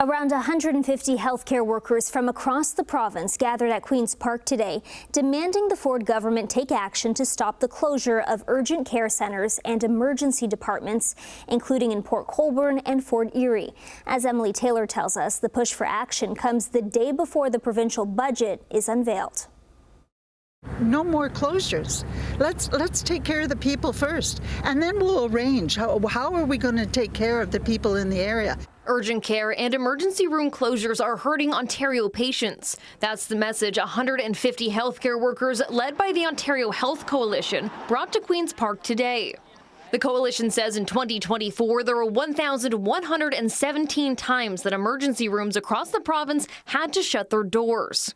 Around 150 healthcare workers from across the province gathered at Queen's Park today, demanding the Ford government take action to stop the closure of urgent care centers and emergency departments, including in Port Colborne and Fort Erie. As Emily Taylor tells us, the push for action comes the day before the provincial budget is unveiled. No more closures. Let's take care of the people first, and then we'll arrange how are we going to take care of the people in the area. Urgent care and emergency room closures are hurting Ontario patients. That's the message 150 healthcare workers led by the Ontario Health Coalition brought to Queen's Park today. The coalition says in 2024 there were 1,117 times that emergency rooms across the province had to shut their doors.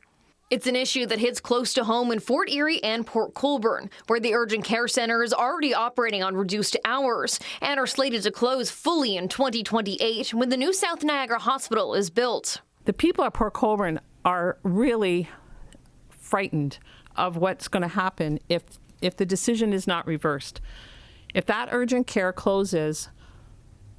It's an issue that hits close to home in Fort Erie and Port Colborne, where the urgent care center is already operating on reduced hours and are slated to close fully in 2028 when the new South Niagara Hospital is built. The people at Port Colborne are really frightened of what's going to happen if the decision is not reversed. If that urgent care closes,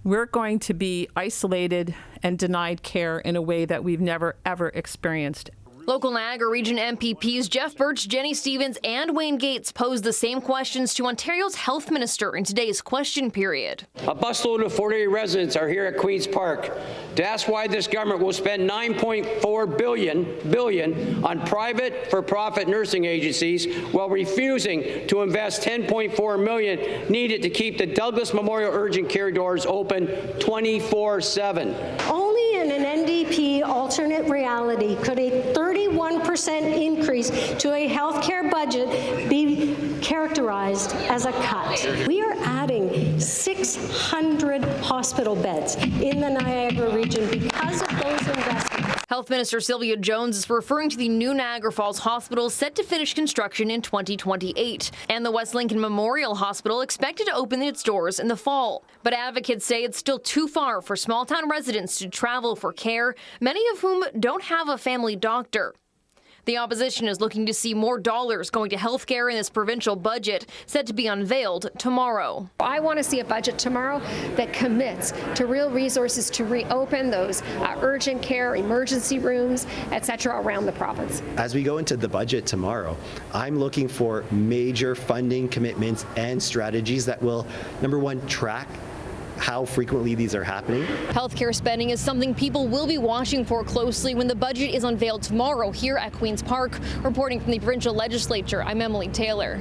we're going to be isolated and denied care in a way that we've never, ever experienced. Local Niagara Region MPPs Jeff Birch, Jenny Stevens, and Wayne Gates posed the same questions to Ontario's health minister in today's question period. A busload of Fort Erie residents are here at Queen's Park to ask why this government will spend $9.4 billion on private for-profit nursing agencies while refusing to invest $10.4 million needed to keep the Douglas Memorial Urgent Care doors open 24/7. Only in an NDP alternate reality could a 31% increase to a healthcare budget be characterized as a cut. We are adding 600 hospital beds in the Niagara region because of those investments. Health Minister Sylvia Jones is referring to the new Niagara Falls Hospital set to finish construction in 2028, and the West Lincoln Memorial Hospital expected to open its doors in the fall. But advocates say it's still too far for small-town residents to travel for care, many of whom don't have a family doctor. The opposition is looking to see more dollars going to healthcare in this provincial budget, set to be unveiled tomorrow. I want to see a budget tomorrow that commits to real resources to reopen those urgent care, emergency rooms, etc. around the province. As we go into the budget tomorrow, I'm looking for major funding commitments and strategies that will, number one, track how frequently these are happening. Healthcare spending is something people will be watching for closely when the budget is unveiled tomorrow here at Queen's Park. Reporting from the provincial legislature, I'm Emily Taylor.